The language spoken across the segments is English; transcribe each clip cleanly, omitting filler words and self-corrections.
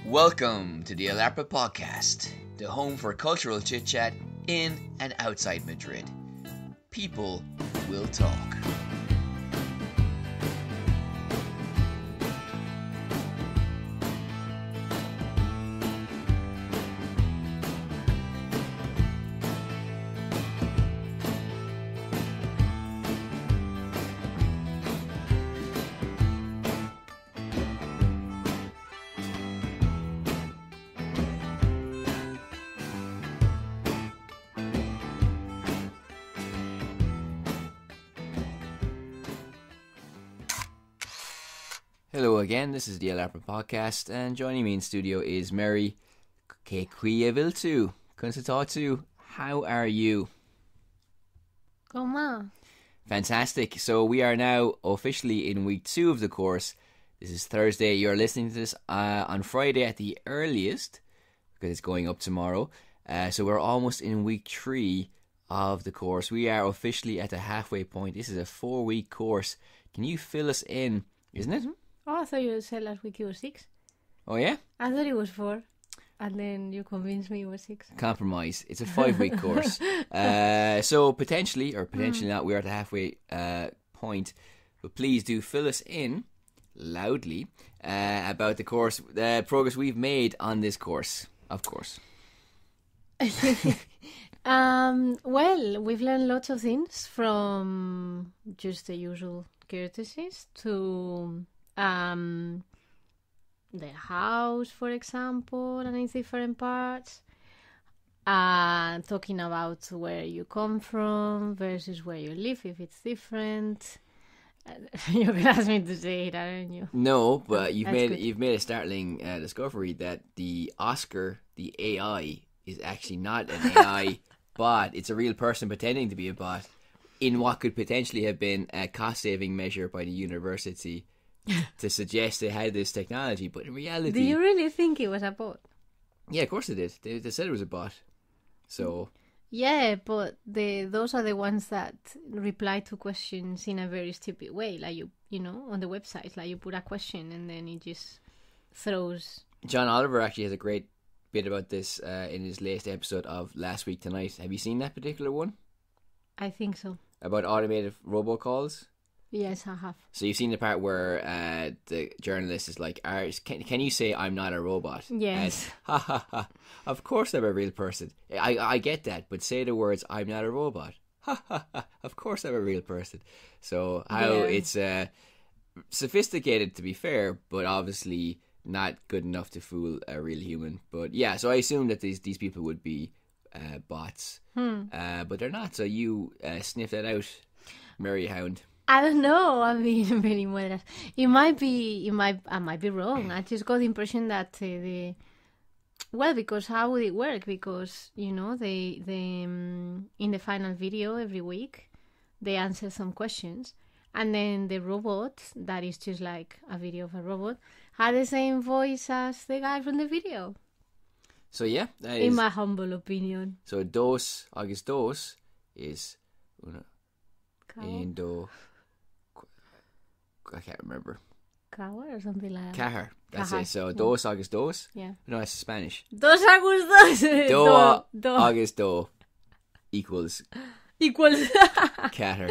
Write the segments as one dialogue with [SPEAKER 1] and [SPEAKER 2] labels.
[SPEAKER 1] Welcome to the Alarpa Podcast, the home for cultural chit-chat in and outside Madrid. People will talk. Hello again, this is the Alarpa Podcast, and joining me in studio is Mary. Que vil tu? Kunstatatu, how are you?
[SPEAKER 2] Como?
[SPEAKER 1] Fantastic. So we are now officially in week 2 of the course. This is Thursday. You're listening to this on Friday at the earliest, because it's going up tomorrow. So we're almost in week 3 of the course. We are officially at the halfway point. This is a 4-week course. Can you fill us in, isn't it?
[SPEAKER 2] Oh, I thought you said last week it was 6.
[SPEAKER 1] Oh, yeah?
[SPEAKER 2] I thought it was 4. And then you convinced me it was 6.
[SPEAKER 1] Compromise. It's a 5-week course. So potentially, or potentially not, we're at the halfway point. But please do fill us in loudly about the course, the progress we've made on this course, of course.
[SPEAKER 2] Well, we've learned lots of things from just the usual courtesies to the house, for example, and its different parts. Talking about where you come from versus where you live, if it's different. You're gonna ask me to say it, aren't you?
[SPEAKER 1] No, but you've made
[SPEAKER 2] good.
[SPEAKER 1] a startling discovery that the Oscar, the AI, is actually not an AI bot. It's a real person pretending to be a bot in what could potentially have been a cost-saving measure by the university to suggest they had this technology, but in reality...
[SPEAKER 2] Do you really think it was a bot?
[SPEAKER 1] Yeah, of course they did. They said it was a bot. So...
[SPEAKER 2] Yeah, but those are the ones that reply to questions in a very stupid way. Like, you know, on the website, like you put a question and then it just throws...
[SPEAKER 1] John Oliver actually has a great bit about this in his latest episode of Last Week Tonight. Have you seen that particular one?
[SPEAKER 2] I think so.
[SPEAKER 1] About automated robocalls?
[SPEAKER 2] Yes, I have.
[SPEAKER 1] So you've seen the part where the journalist is like, can you say I'm not a robot?
[SPEAKER 2] Yes.
[SPEAKER 1] Ha ha ha. Of course I'm a real person. I get that, but say the words, I'm not a robot. Ha ha ha. Of course I'm a real person. So it's sophisticated, to be fair, but obviously not good enough to fool a real human. But yeah, so I assume that these people would be bots. But they're not. So you sniff that out, Mary Hound.
[SPEAKER 2] I don't know. I mean, very moderate. I might be wrong. I just got the impression that because how would it work? Because, you know, they in the final video every week, they answer some questions. And then the robot, that is just like a video of a robot, had the same voice as the guy from the video.
[SPEAKER 1] So yeah, that
[SPEAKER 2] in
[SPEAKER 1] is,
[SPEAKER 2] my humble opinion.
[SPEAKER 1] So August dos is una, indo. I can't remember.
[SPEAKER 2] Caja or something like that.
[SPEAKER 1] Caja. That's
[SPEAKER 2] Caja.
[SPEAKER 1] it. So dos August dos.
[SPEAKER 2] Yeah.
[SPEAKER 1] No, it's Spanish.
[SPEAKER 2] Dos August dos.
[SPEAKER 1] Do August do equals Cater.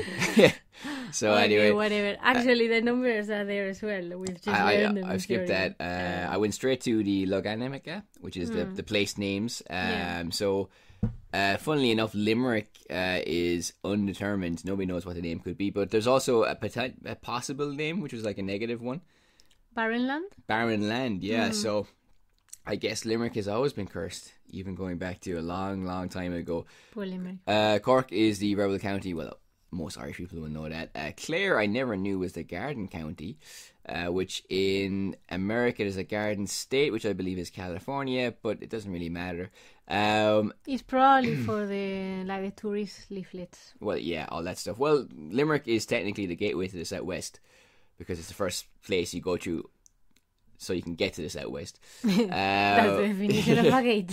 [SPEAKER 1] So
[SPEAKER 2] okay,
[SPEAKER 1] anyway,
[SPEAKER 2] whatever. Actually, the numbers are there as well. We've just learned them.
[SPEAKER 1] I've skipped that. I went straight to the Logarithmica, which is the place names. So, funnily enough, Limerick is undetermined. Nobody knows what the name could be, but there's also a possible name, which was like a negative one.
[SPEAKER 2] Barren land.
[SPEAKER 1] Barren land, yeah. So, I guess Limerick has always been cursed, even going back to a long, long time ago.
[SPEAKER 2] Poor Limerick.
[SPEAKER 1] Cork is the rebel county. Well, most Irish people will know that. Clare, I never knew, was the Garden County, which in America is a Garden State, which I believe is California, but it doesn't really matter.
[SPEAKER 2] It's probably for the tourist leaflets.
[SPEAKER 1] Well, yeah, all that stuff. Well, Limerick is technically the gateway to the southwest, because it's the first place you go to so you can get to the southwest.
[SPEAKER 2] That's the definition of a gate.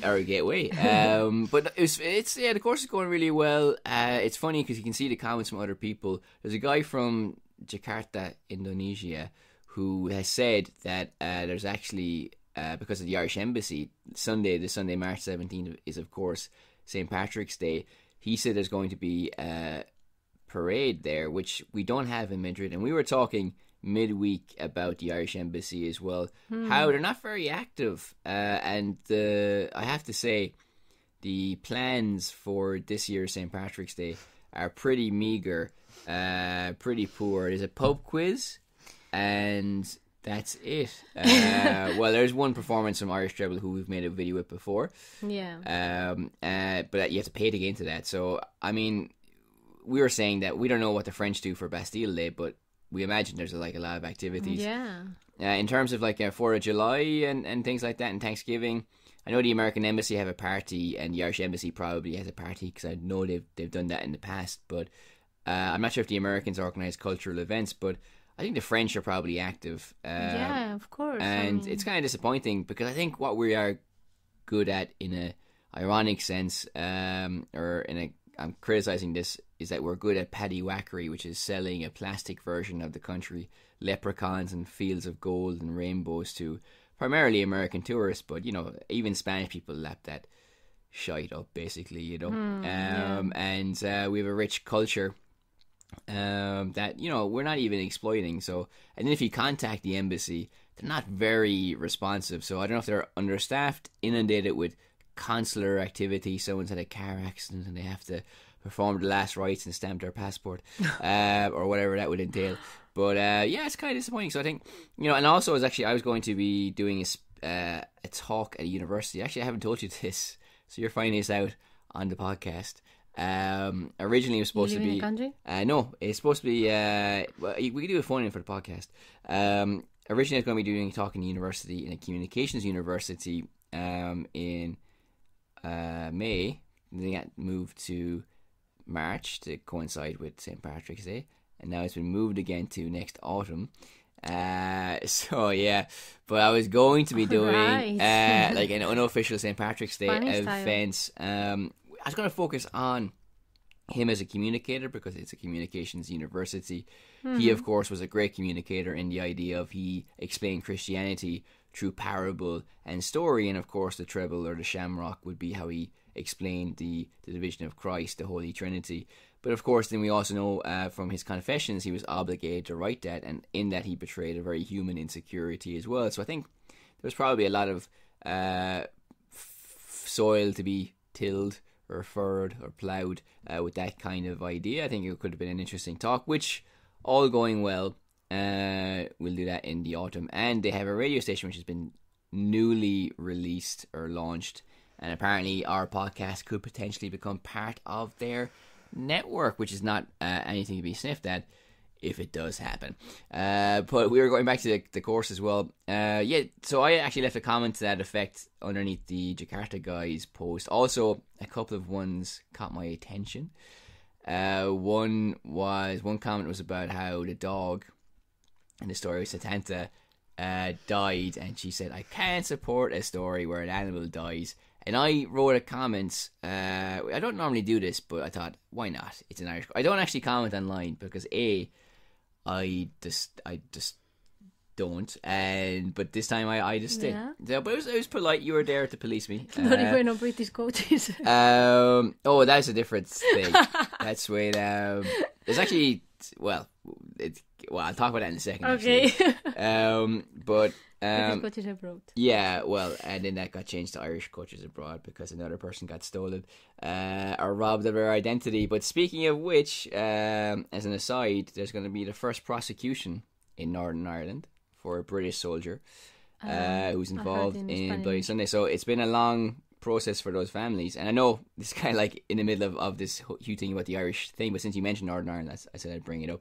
[SPEAKER 1] Or a gateway. But the course is going really well. It's funny because you can see the comments from other people. There's a guy from Jakarta, Indonesia, who has said that there's actually because of the Irish Embassy, the Sunday, March 17th, is of course St. Patrick's Day. He said there's going to be a parade there, which we don't have in Madrid. And we were talking midweek about the Irish Embassy as well, how they're not very active. And I have to say, the plans for this year's St. Patrick's Day are pretty meagre, pretty poor. There's a pub quiz, and that's it. Well, there's one performance from Irish Treble who we've made a video with before.
[SPEAKER 2] Yeah.
[SPEAKER 1] But you have to pay to get into that. So, I mean, we were saying that we don't know what the French do for Bastille Day, but we imagine there's like a lot of activities.
[SPEAKER 2] Yeah.
[SPEAKER 1] In terms of like 4th of July and things like that, and Thanksgiving, I know the American Embassy have a party, and the Irish Embassy probably has a party, because I know they've done that in the past. But I'm not sure if the Americans organise cultural events, but I think the French are probably active.
[SPEAKER 2] Yeah, of course.
[SPEAKER 1] And it's kind of disappointing, because I think what we are good at, in a ironic sense, I'm criticising this, is that we're good at paddywhackery, which is selling a plastic version of the country, leprechauns and fields of gold and rainbows, to primarily American tourists, but, you know, even Spanish people lap that shite up, basically, you know. And we have a rich culture that, you know, we're not even exploiting. So, and then if you contact the embassy, they're not very responsive. So I don't know if they're understaffed, inundated with consular activity. Someone's had a car accident and they have to perform the last rites and stamp their passport, or whatever that would entail. But yeah, it's kind of disappointing. So I think, you know, and also I was going to be doing a talk at a university. Actually, I haven't told you this, so you're finding this out on the podcast. Originally it was supposed to be.
[SPEAKER 2] In the country?
[SPEAKER 1] No, it's supposed to be. Well, we could do a phone in for the podcast. Originally I was going to be doing a talk in a university, in a communications university, in May. And then it got moved to March to coincide with St. Patrick's Day, and now it's been moved again to next autumn. So yeah, but I was going to be doing like an unofficial St. Patrick's Day event. I was going to focus on him as a communicator, because it's a communications university. He, of course, was a great communicator in the idea of he explained Christianity through parable and story, and of course the treble or the shamrock would be how he explained the division of Christ, the Holy Trinity. But of course, then we also know from his confessions he was obligated to write that, and in that he betrayed a very human insecurity as well. So I think there was probably a lot of soil to be tilled or furrowed or ploughed with that kind of idea. I think it could have been an interesting talk, which, all going well, we'll do that in the autumn. And they have a radio station which has been newly released or launched, and apparently our podcast could potentially become part of their network, which is not anything to be sniffed at if it does happen. But we were going back to the course as well. Yeah, so I actually left a comment to that effect underneath the Jakarta guys post. Also, a couple of ones caught my attention. One comment was about how the dog in the story of Satanta died, and she said, "I can't support a story where an animal dies." And I wrote a comment. I don't normally do this, but I thought, why not? It's an Irish. I don't actually comment online because I just don't. But this time I just did. Yeah, but it was polite. You were there to police me.
[SPEAKER 2] Not even on British coaches.
[SPEAKER 1] Oh, that's a different thing. That's when there's actually I'll talk about that in a second.
[SPEAKER 2] Okay.
[SPEAKER 1] But.
[SPEAKER 2] British coaches abroad. Yeah,
[SPEAKER 1] well, and then that got changed to Irish coaches abroad because another person got stolen or robbed of their identity. But speaking of which, as an aside, there's going to be the first prosecution in Northern Ireland for a British soldier who's involved in Bloody Sunday. So it's been a long process for those families. And I know this is kind of like in the middle of this huge thing about the Irish thing, but since you mentioned Northern Ireland, I said I'd bring it up.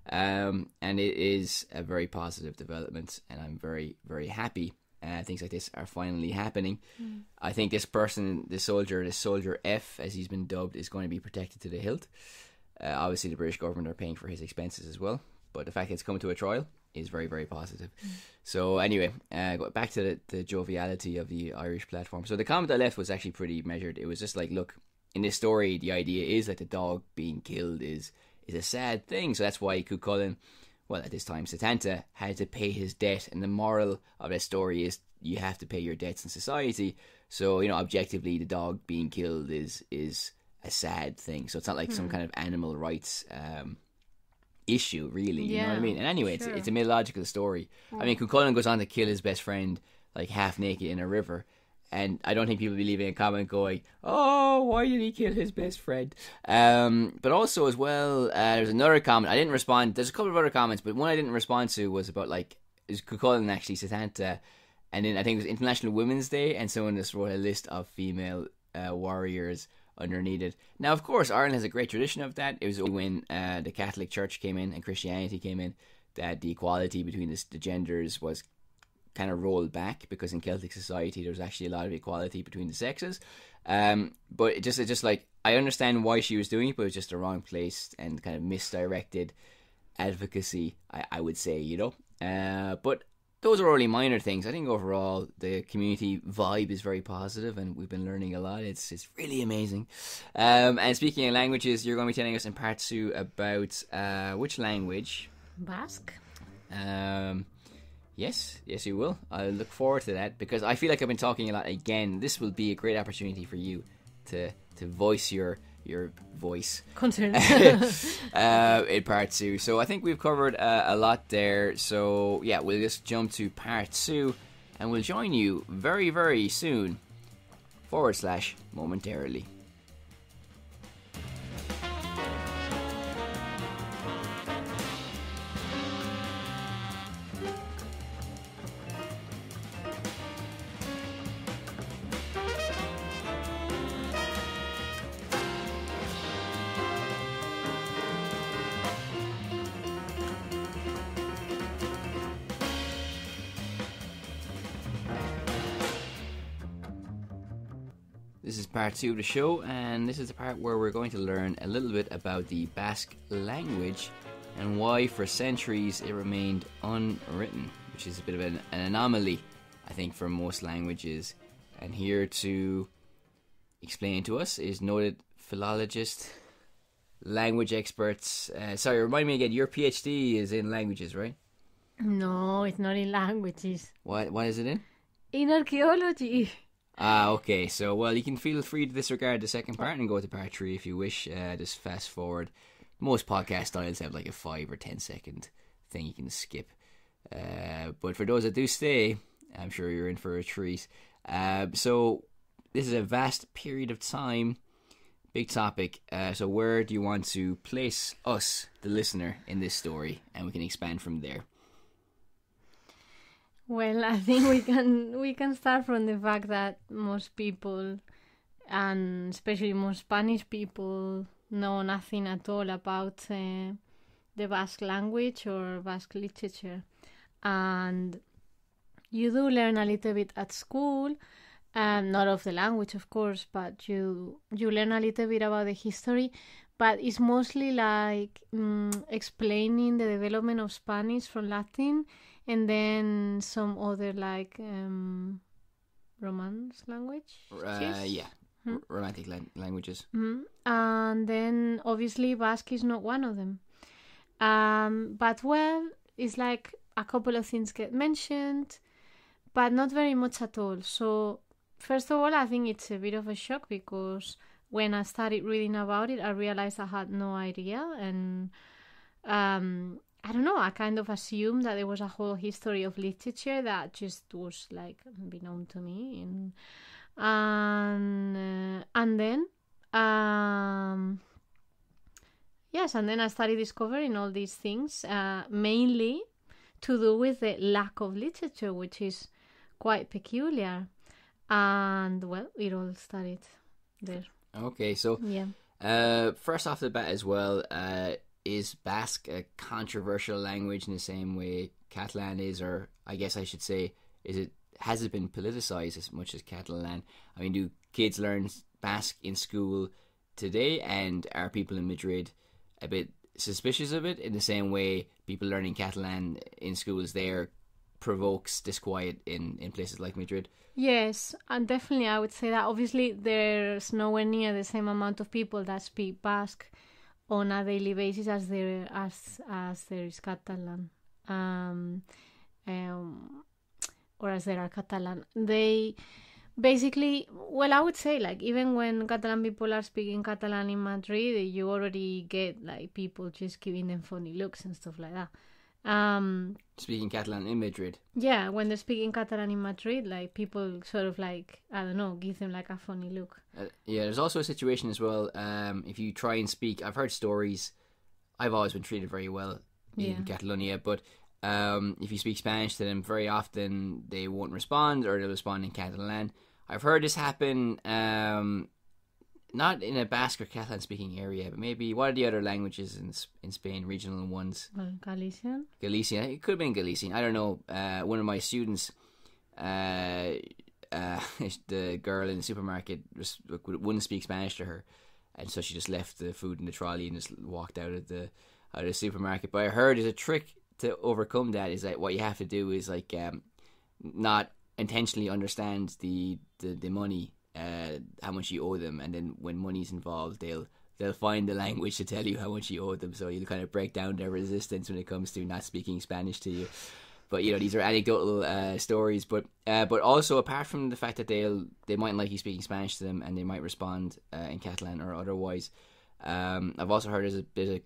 [SPEAKER 1] And it is a very positive development, and I'm very, very happy things like this are finally happening. I think this soldier F, as he's been dubbed, is going to be protected to the hilt. Obviously the British government are paying for his expenses as well, but the fact that it's come to a trial is very, very positive. So anyway, back to the joviality of the Irish platform. So the comment I left was actually pretty measured. It was just like, look, in this story the idea is that the dog being killed is a sad thing, so that's why Cuchulainn, well, at this time Satanta, had to pay his debt, and the moral of that story is you have to pay your debts in society. So, you know, objectively, the dog being killed is a sad thing. So it's not like some kind of animal rights issue, really. You know what I mean? And anyway,
[SPEAKER 2] sure.
[SPEAKER 1] it's a mythological story. I mean, Cuchulainn goes on to kill his best friend, like, half naked in a river. And I don't think people will be leaving a comment going, oh, why did he kill his best friend? But also as well, there's another comment. I didn't respond. There's a couple of other comments, but one I didn't respond to was about, like, is Cuchulainn actually Satanta? And then I think it was International Women's Day, and someone just wrote a list of female warriors underneath it. Now, of course, Ireland has a great tradition of that. It was when the Catholic Church came in and Christianity came in that the equality between the genders was kind of rolled back, because in Celtic society there's actually a lot of equality between the sexes. But it just like, I understand why she was doing it, but it was just the wrong place and kind of misdirected advocacy, I would say, you know. But those are only minor things. I think overall the community vibe is very positive, and we've been learning a lot. It's really amazing. And speaking of languages, you're going to be telling us in part 2 about which language?
[SPEAKER 2] Basque.
[SPEAKER 1] Yes, you will. I look forward to that, because I feel like I've been talking a lot again. This will be a great opportunity for you to voice your voice
[SPEAKER 2] concern
[SPEAKER 1] in part 2. So I think we've covered a lot there. So yeah, we'll just jump to part 2, and we'll join you very, very soon. / momentarily. This is part 2 of the show, and this is the part where we're going to learn a little bit about the Basque language and why for centuries it remained unwritten, which is a bit of an anomaly, I think, for most languages. And here to explain to us is noted philologist, language experts. Sorry, remind me again, your PhD is in languages, right?
[SPEAKER 2] No, it's not in languages.
[SPEAKER 1] What is it in?
[SPEAKER 2] In archaeology.
[SPEAKER 1] Okay, so, well, you can feel free to disregard the second part and go to part 3 if you wish. Just fast forward. Most podcast styles have like a 5 or 10 second thing you can skip. But for those that do stay, I'm sure you're in for a treat. So this is a vast period of time, big topic. So where do you want to place us, the listener, in this story? And we can expand from there.
[SPEAKER 2] Well, I think we can start from the fact that most people, and especially most Spanish people, know nothing at all about the Basque language or Basque literature. And you do learn a little bit at school, not of the language, of course, but you learn a little bit about the history. But it's mostly like explaining the development of Spanish from Latin, and then some other like Romance language.
[SPEAKER 1] Yeah, romantic languages.
[SPEAKER 2] Mm-hmm. And then obviously Basque is not one of them. But well, it's like a couple of things get mentioned, but not very much at all. So first of all, I think it's a bit of a shock, because when I started reading about it, I realized I had no idea. And I don't know, I kind of assumed that there was a whole history of literature that just was like unknown to me. And then yes, and then I started discovering all these things, mainly to do with the lack of literature, which is quite peculiar. And well, it all started there.
[SPEAKER 1] Okay, so
[SPEAKER 2] yeah.
[SPEAKER 1] First off the bat as well, is Basque a controversial language in the same way Catalan is, or I guess I should say, has it been politicized as much as Catalan? I mean, do kids learn Basque in school today, and are people in Madrid a bit suspicious of it in the same way people learning Catalan in schools there provokes disquiet in places like Madrid?
[SPEAKER 2] Yes, and definitely I would say that. Obviously there's nowhere near the same amount of people that speak Basque on a daily basis as there is Catalan. or as there are Catalan, they basically, well, I would say, like, even when Catalan people are speaking Catalan in Madrid, you already get, like, people just giving them funny looks and stuff like that.
[SPEAKER 1] Speaking Catalan in Madrid.
[SPEAKER 2] Yeah, when they're speaking Catalan in Madrid, like, people sort of, like, I don't know, give them, like, a funny look.
[SPEAKER 1] Yeah, there's also a situation as well, if you try and speak, I've heard stories, I've always been treated very well in Catalonia, but if you speak Spanish to them, very often they won't respond, or they'll respond in Catalan. I've heard this happen, not in a Basque or Catalan speaking area, but maybe, what are the other languages in Spain, regional ones?
[SPEAKER 2] Well, Galician.
[SPEAKER 1] Galician, it could have been Galician, I don't know. One of my students, the girl in the supermarket wouldn't speak Spanish to her, and so she just left the food in the trolley and just walked out of the supermarket. But I heard there's a trick to overcome that, is that what you have to do is, like, not intentionally understand the money, how much you owe them, and then when money's involved, they'll find the language to tell you how much you owe them, so you'll kind of break down their resistance when it comes to not speaking Spanish to you. But these are anecdotal stories. But also, apart from the fact that they mightn't like you speaking Spanish to them, and they might respond in Catalan or otherwise, I've also heard there's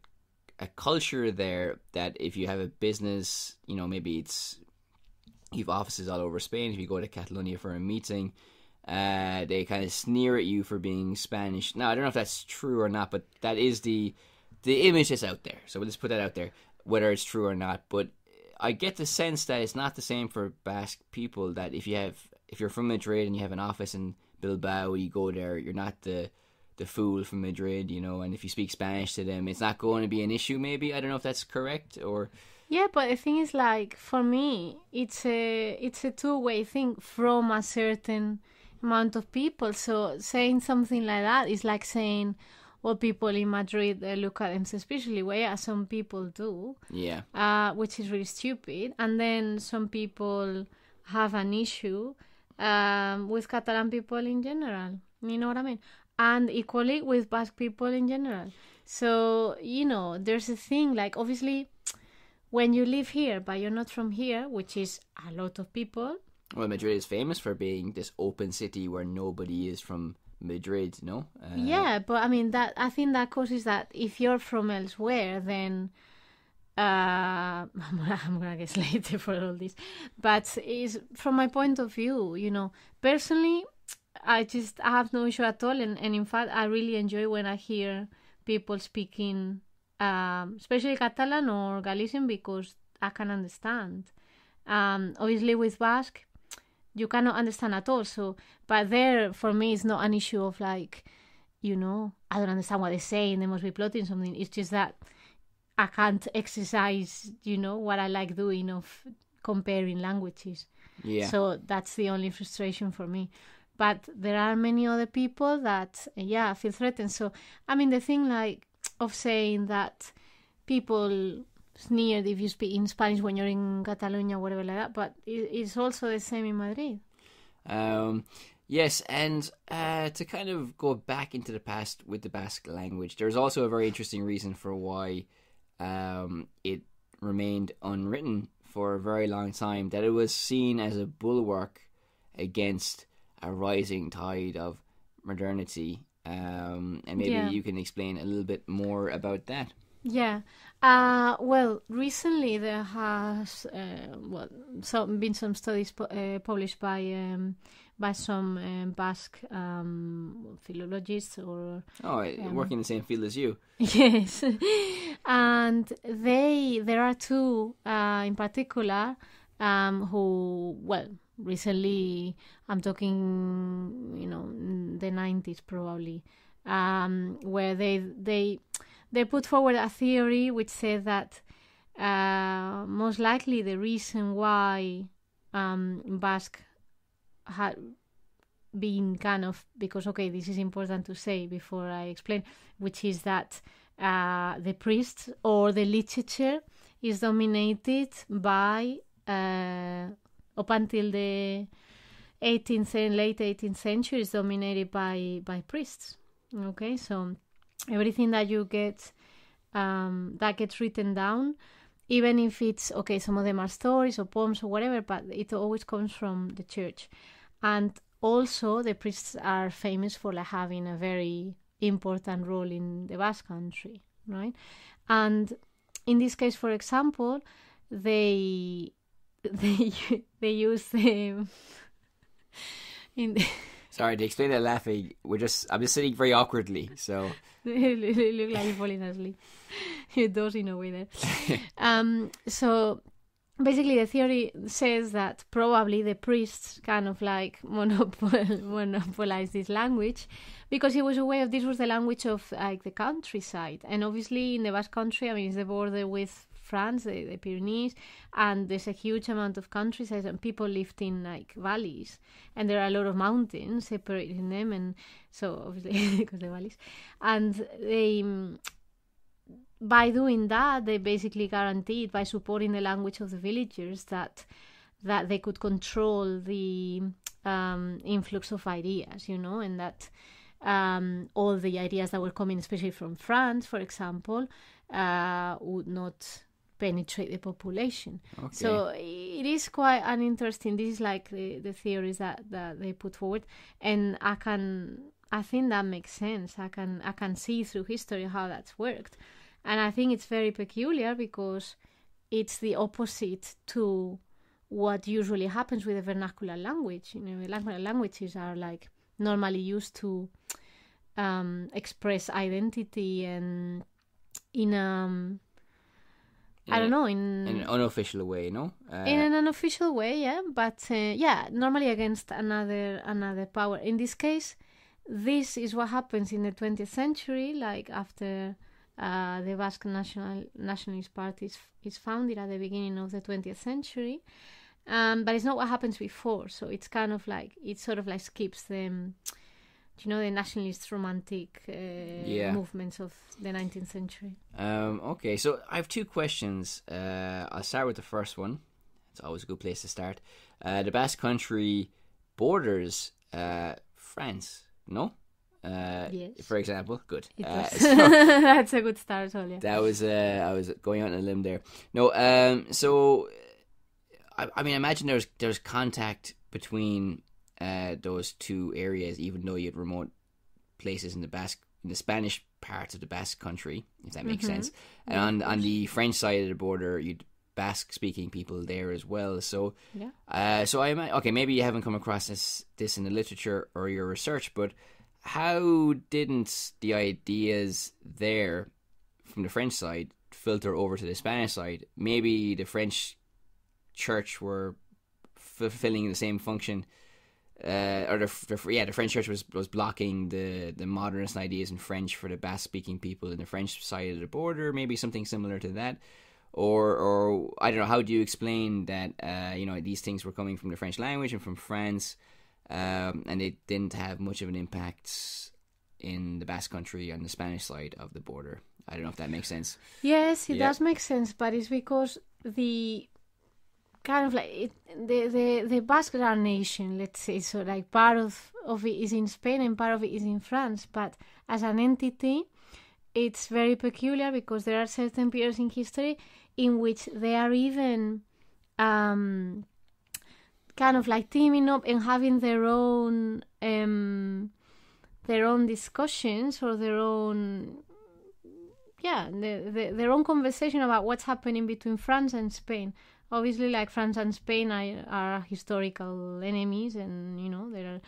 [SPEAKER 1] a culture there that if you have a business, maybe you've offices all over Spain. If you go to Catalonia for a meeting, they kind of sneer at you for being Spanish. Now, I don't know if that's true or not, but that is the image that's out there. So we'll just put that out there, whether it's true or not. But I get the sense that it's not the same for Basque people, that if you're from Madrid and you have an office in Bilbao, you go there, you're not the fool from Madrid, and if you speak Spanish to them, it's not going to be an issue, maybe. I don't know if that's correct, or...
[SPEAKER 2] Yeah, but the thing is, like, for me, it's a two-way thing from a certain amount of people. So saying something like that is like saying, well, people in Madrid look at them suspiciously. Well, yeah, some people do.
[SPEAKER 1] Yeah.
[SPEAKER 2] Which is really stupid. And then some people have an issue with Catalan people in general. You know what I mean? And equally with Basque people in general. So, there's a thing, like, obviously, when you live here, but you're not from here, which is a lot of people.
[SPEAKER 1] Well, Madrid is famous for being this open city where nobody is from Madrid, no?
[SPEAKER 2] Yeah, but I think that causes that if you're from elsewhere, then I'm gonna get slated for all this. But is from my point of view, personally, I have no issue at all, and in fact, I really enjoy when I hear people speaking, especially Catalan or Galician, because I can understand. Obviously, with Basque, you cannot understand at all. So, but there, for me, it's not an issue of, like, I don't understand what they're saying. They must be plotting something. It's just that I can't exercise, what I like doing of comparing languages.
[SPEAKER 1] Yeah.
[SPEAKER 2] So that's the only frustration for me. But there are many other people that, feel threatened. So, the thing, like, of saying that people sneered if you speak in Spanish when you're in Catalonia, whatever like that, but it's also the same in Madrid.
[SPEAKER 1] Yes, and to kind of go back into the past with the Basque language, there's also a very interesting reason for why it remained unwritten for a very long time, that it was seen as a bulwark against a rising tide of modernity, and maybe you can explain a little bit more about that.
[SPEAKER 2] Yeah. Well, recently there has been some studies published by some Basque philologists or
[SPEAKER 1] working in the same field as you.
[SPEAKER 2] Yes, and there are two in particular who recently, I'm talking the 90s probably, where they put forward a theory which said that most likely the reason why Basque had been kind of, because, this is important to say before I explain, which is that the priests or the literature is dominated by, up until the late 18th century, is dominated by priests. Okay, so everything that you get that gets written down even if it's, okay, some of them are stories or poems or whatever, but it always comes from the church. And also the priests are famous for like having a very important role in the Basque country, right? And in this case, for example, they use the in the
[SPEAKER 1] Sorry, to explain that laughing, I'm just sitting very awkwardly, so
[SPEAKER 2] you look like you're falling asleep. You're dozing away there. So basically, the theory says that probably the priests kind of like monopolized this language because it was a way of, this was the language of like the countryside. And obviously in the Basque country, I mean, it's the border with France, the Pyrenees, and there's a huge amount of countryside and people lived in like valleys. And there are a lot of mountains separating them. And so obviously because the valleys. And they... by doing that, they basically guaranteed, by supporting the language of the villagers, that they could control the influx of ideas, you know, and that all the ideas that were coming, especially from France, for example, would not penetrate the population. Okay. So it is quite an interesting, this is like the theories that they put forward, and I think that makes sense. I can see through history how that's worked. And I think it's very peculiar because it's the opposite to what usually happens with the vernacular language. You know, vernacular languages are like normally used to express identity and in I don't know, in
[SPEAKER 1] an unofficial way, no?
[SPEAKER 2] In an unofficial way, yeah. But normally against another power. In this case, this is what happens in the 20th century, like after the Basque Nationalist Party is founded at the beginning of the 20th century. But it's not what happens before. So it's kind of like, it sort of like skips them. You know, the nationalist romantic movements of the 19th century.
[SPEAKER 1] Okay, so I have two questions. I'll start with the first one. It's always a good place to start. The Basque Country borders France, no?
[SPEAKER 2] Yes.
[SPEAKER 1] For example, good.
[SPEAKER 2] So that's a good start, Julia.
[SPEAKER 1] That was I was going out on a limb there. No, so I mean, imagine there's contact between those two areas, even though you had remote places in the Spanish part of the Basque country, if that makes sense. And on the French side of the border, you'd Basque-speaking people there as well. So, okay, maybe you haven't come across this in the literature or your research, but how didn't the ideas there from the French side filter over to the Spanish side? Maybe the French church were fulfilling the same function. Or the French church was blocking the modernist ideas in French for the Basque-speaking people in the French side of the border, maybe something similar to that, or I don't know. How do you explain that? These things were coming from the French language and from France, and they didn't have much of an impact in the Basque country on the Spanish side of the border. I don't know if that makes sense.
[SPEAKER 2] Yes, it does make sense, but it's because the kind of like the Basques are a nation, let's say, so like part of it is in Spain and part of it is in France, but as an entity it's very peculiar because there are certain periods in history in which they are even kind of like teaming up and having their own discussions or their own their own conversation about what's happening between France and Spain. Obviously, like France and Spain are historical enemies, and there are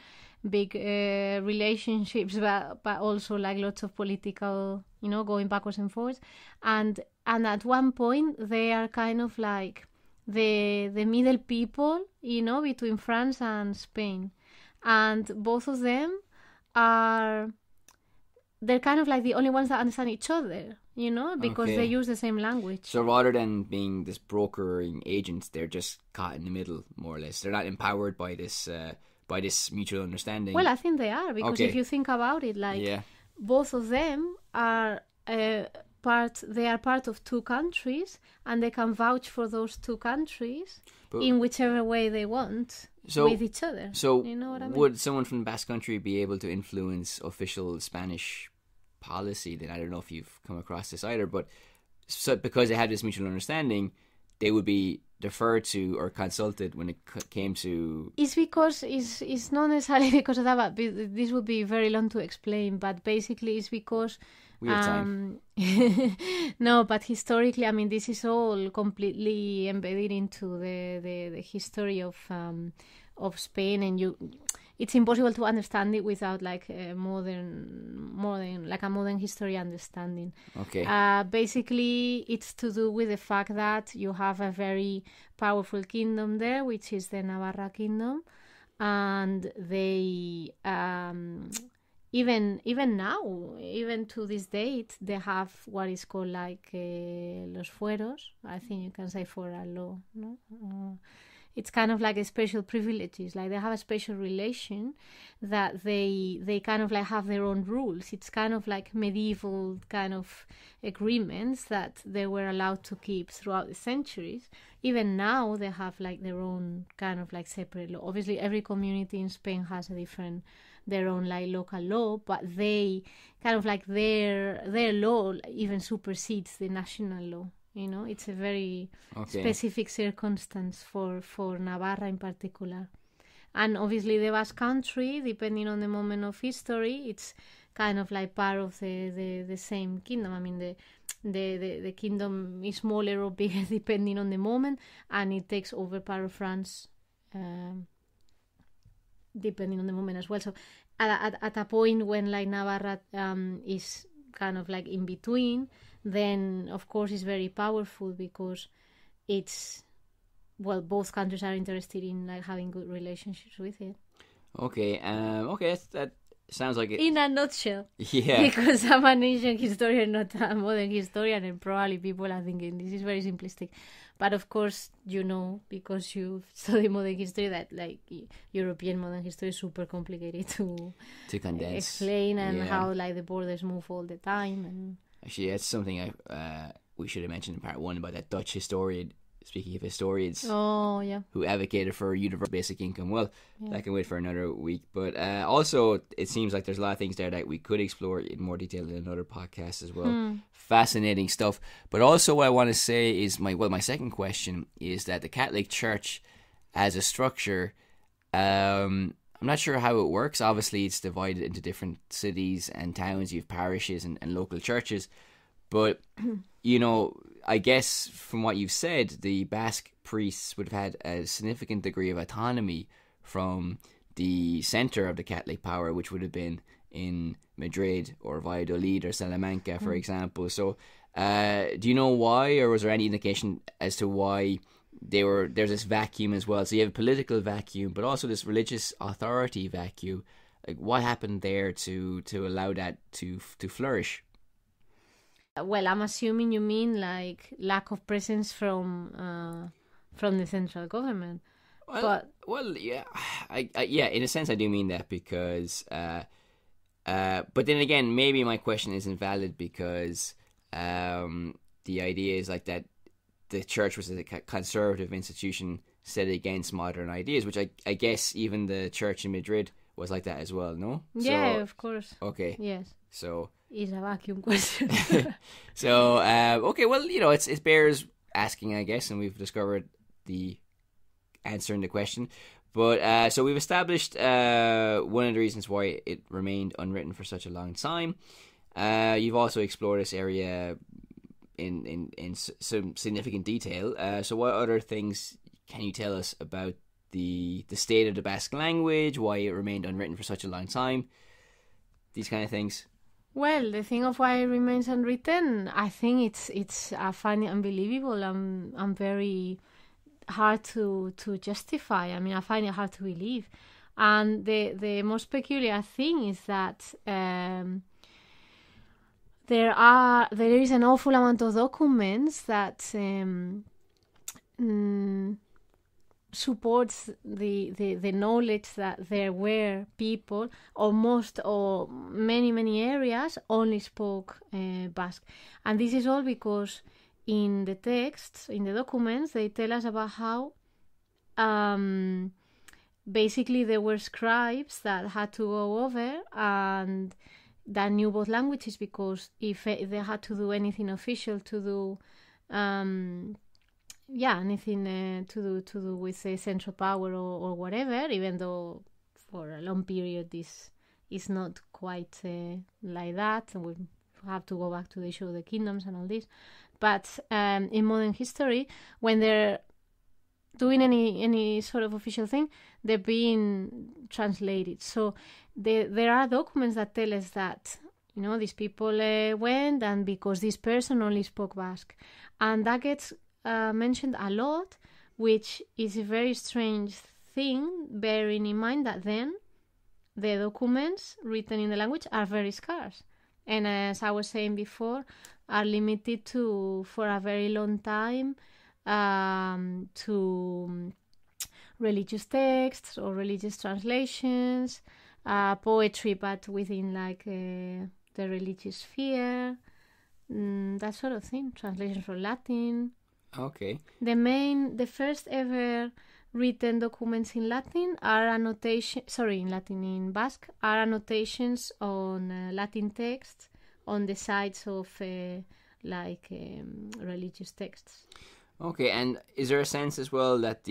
[SPEAKER 2] big relationships, but also like lots of political, going backwards and forwards. And at one point, they are kind of like the middle people, between France and Spain, and both of them they're kind of like the only ones that understand each other, because they use the same language.
[SPEAKER 1] So rather than being this brokering agents, they're just caught in the middle, more or less. They're not empowered by this mutual understanding.
[SPEAKER 2] Well, I think they are, because if you think about it, both of them are part of two countries, and they can vouch for those two countries in whichever way they want with each other.
[SPEAKER 1] So
[SPEAKER 2] you know what I mean?
[SPEAKER 1] Would someone from the Basque country be able to influence official Spanish policy? Then I don't know if you've come across this either, but so because they had this mutual understanding, they would be deferred to or consulted when it came to...
[SPEAKER 2] It's because it's not necessarily because of that, but this would be very long to explain. But basically, it's because
[SPEAKER 1] we have time.
[SPEAKER 2] No, but historically, I mean, this is all completely embedded into the history of Spain, and it's impossible to understand it without like a modern history understanding.
[SPEAKER 1] Okay.
[SPEAKER 2] Basically, it's to do with the fact that you have a very powerful kingdom there, which is the Navarra kingdom, and they even now, even to this date, they have what is called like los fueros. I think you can say foral law, no? It's kind of like a special privileges, like they have a special relation that they kind of like have their own rules. It's kind of like medieval kind of agreements that they were allowed to keep throughout the centuries. Even now they have like their own kind of like separate law. Obviously every community in Spain has their own like local law, but they kind of like their law even supersedes the national law. You know, it's a very specific circumstance for Navarra in particular. And obviously the Basque country, depending on the moment of history, it's kind of like part of the same kingdom. I mean, the kingdom is smaller or bigger depending on the moment, and it takes over part of France depending on the moment as well. So at a point when like Navarra is kind of like in between, then of course it's very powerful because it's, well, both countries are interested in like having good relationships with it.
[SPEAKER 1] Okay, that sounds like it.
[SPEAKER 2] In a nutshell.
[SPEAKER 1] Yeah.
[SPEAKER 2] Because I'm an ancient historian, not a modern historian, and probably people are thinking this is very simplistic. But of course, you know, because you study modern history, that like European modern history is super complicated to
[SPEAKER 1] condense,
[SPEAKER 2] explain, and how like the borders move all the time. And
[SPEAKER 1] actually, that's something we should have mentioned in part one about that Dutch historian. Speaking of historians, who advocated for universal basic income. Well, that can wait for another week. But also, it seems like there's a lot of things there that we could explore in more detail in another podcast as well. Fascinating stuff. But also, what I want to say is my second question is that the Catholic Church, as a structure, I'm not sure how it works. Obviously, it's divided into different cities and towns. You have parishes and local churches, but you know, I guess from what you've said, the Basque priests would have had a significant degree of autonomy from the centre of the Catholic power, which would have been in Madrid or Valladolid or Salamanca, for example. So do you know why, or was there any indication as to why there's this vacuum as well? So you have a political vacuum, but also this religious authority vacuum. Like, what happened there to allow that to flourish?
[SPEAKER 2] Well, I'm assuming you mean like lack of presence from the central government.
[SPEAKER 1] Well, yeah, yeah. In a sense, I do mean that because, but then again, maybe my question isn't valid because the idea is like that the church was a conservative institution set against modern ideas, which I guess even the church in Madrid was like that as well. No?
[SPEAKER 2] Yeah, of course.
[SPEAKER 1] Okay.
[SPEAKER 2] Yes.
[SPEAKER 1] So.
[SPEAKER 2] Is a vacuum question.
[SPEAKER 1] So, okay, well, you know, it bears asking, I guess, and we've discovered the answer in the question. But, so we've established one of the reasons why it remained unwritten for such a long time. You've also explored this area in some significant detail. So what other things can you tell us about the state of the Basque language, why it remained unwritten for such a long time, these kind of things?
[SPEAKER 2] Well, the thing of why it remains unwritten, I think I find it unbelievable. I'm very hard to justify. I mean, I find it hard to believe. And the most peculiar thing is that there is an awful amount of documents that supports the knowledge that there were people, or most or many areas only spoke Basque. And this is all because in the texts, in the documents, they tell us about how basically there were scribes that had to go over and that knew both languages, because if they had to do anything official, to do anything to do with a central power or whatever, even though for a long period this is not quite like that, and we have to go back to the issue of the kingdoms and all this. But in modern history, when they're doing any sort of official thing, they're being translated. So there are documents that tell us that, you know, these people went, and because this person only spoke Basque. And that gets mentioned a lot, which is a very strange thing, bearing in mind that then the documents written in the language are very scarce. And as I was saying before, are limited to, for a very long time, to religious texts or religious translations, poetry, but within like the religious sphere, that sort of thing. Translations from Latin.
[SPEAKER 1] Okay.
[SPEAKER 2] The first ever written documents in Latin are in Basque, are annotations on Latin texts on the sides of religious texts.
[SPEAKER 1] Okay, and is there a sense as well that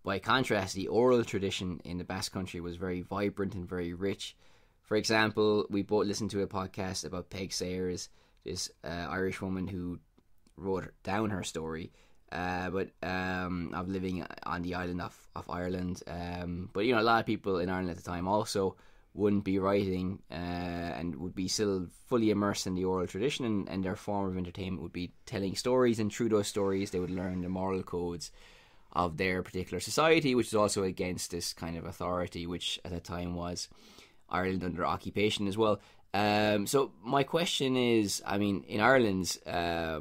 [SPEAKER 1] by contrast, the oral tradition in the Basque Country was very vibrant and very rich? For example, we both listened to a podcast about Peg Sayers, this Irish woman who wrote down her story, of living on the island of Ireland. But, you know, a lot of people in Ireland at the time also wouldn't be writing and would be still fully immersed in the oral tradition, and their form of entertainment would be telling stories, and through those stories they would learn the moral codes of their particular society, which is also against this kind of authority, which at that time was Ireland under occupation as well. So my question is, I mean, in Ireland's a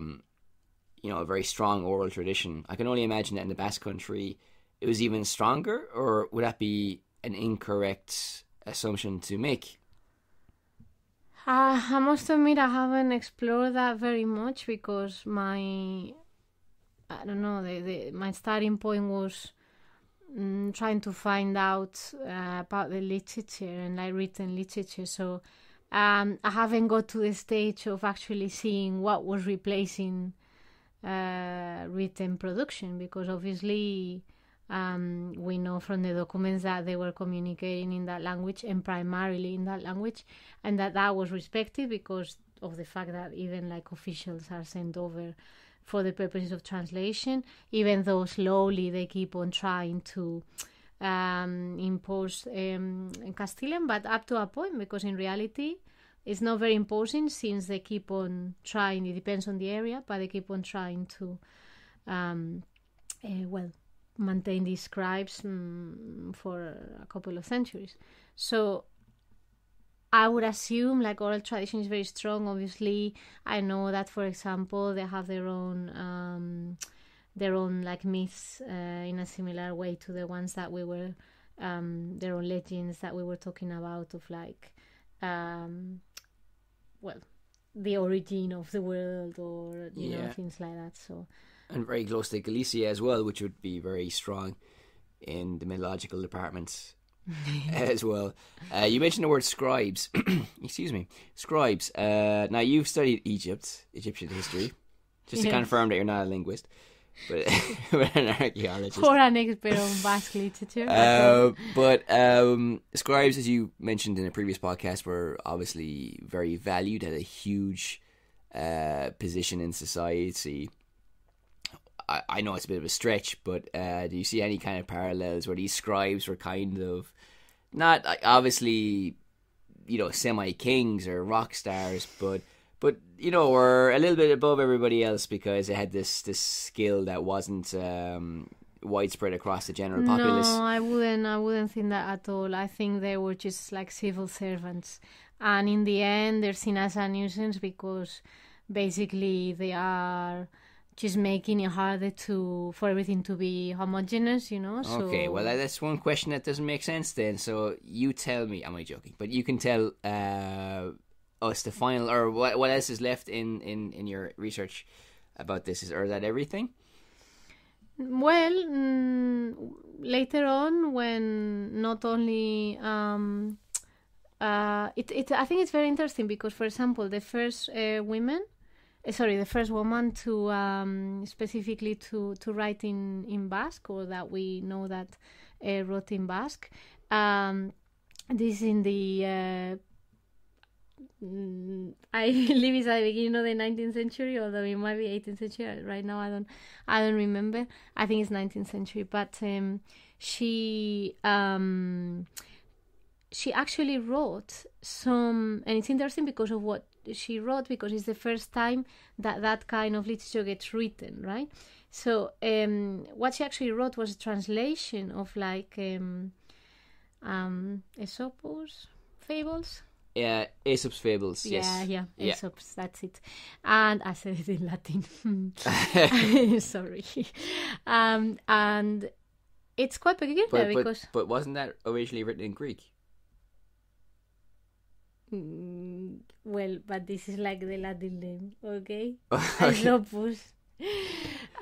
[SPEAKER 1] very strong oral tradition, I can only imagine that in the Basque Country it was even stronger, or would that be an incorrect assumption to make?
[SPEAKER 2] I must admit I haven't explored that very much, because my starting point was trying to find out about the literature and like written literature. So I haven't got to the stage of actually seeing what was replacing written production, because obviously we know from the documents that they were communicating in that language, and primarily in that language, and that was respected because of the fact that even like officials are sent over for the purposes of translation, even though slowly they keep on trying to impose Castilian, but up to a point, because in reality it's not very imposing, since they keep on trying. It depends on the area, but they keep on trying to maintain these scribes for a couple of centuries. So I would assume like oral tradition is very strong. Obviously, I know that, for example, they have their own like myths in a similar way to the ones that we were, their own legends that we were talking about, of like, the origin of the world, or you know, things like that. So.
[SPEAKER 1] And very close to Galicia as well, which would be very strong in the mythological departments as well. You mentioned the word scribes. Excuse me. Scribes. Now, you've studied Egyptian history, just to confirm that you're not a linguist, but an archaeologist.
[SPEAKER 2] Or an expert on Basque literature.
[SPEAKER 1] But scribes, as you mentioned in a previous podcast, were obviously very valued, had a huge position in society. I know it's a bit of a stretch, but do you see any kind of parallels where these scribes were kind of not obviously, you know, semi-kings or rock stars, but you know, were a little bit above everybody else because they had this skill that wasn't widespread across the general populace?
[SPEAKER 2] No, I wouldn't think that at all. I think they were just like civil servants, and in the end, they're seen as a nuisance because basically they are just making it harder for everything to be homogeneous, you know. So...
[SPEAKER 1] Okay, well, that's one question that doesn't make sense then. So you tell me, am I joking? But you can tell us the final, or what else is left in your research about this? Is that everything?
[SPEAKER 2] Well, later on, when not only I think it's very interesting because, for example, the first the first woman to specifically to write in Basque, or that we know that wrote in Basque. This in the I believe it's at the beginning of the 19th century, although it might be 18th century. Right now, I don't remember. I think it's 19th century. But she actually wrote some, and it's interesting because of what she wrote, because it's the first time that kind of literature gets written, right? So what she actually wrote was a translation of like Aesop's fables.
[SPEAKER 1] Yeah, Aesop's fables.
[SPEAKER 2] Yeah,
[SPEAKER 1] Yes.
[SPEAKER 2] yeah,
[SPEAKER 1] Yeah.
[SPEAKER 2] Aesop's. That's it. And I said it in Latin. Sorry. And it's quite peculiar because
[SPEAKER 1] But wasn't that originally written in Greek?
[SPEAKER 2] well, but this is like the Latin name, okay?
[SPEAKER 1] Okay.
[SPEAKER 2] Aesopus.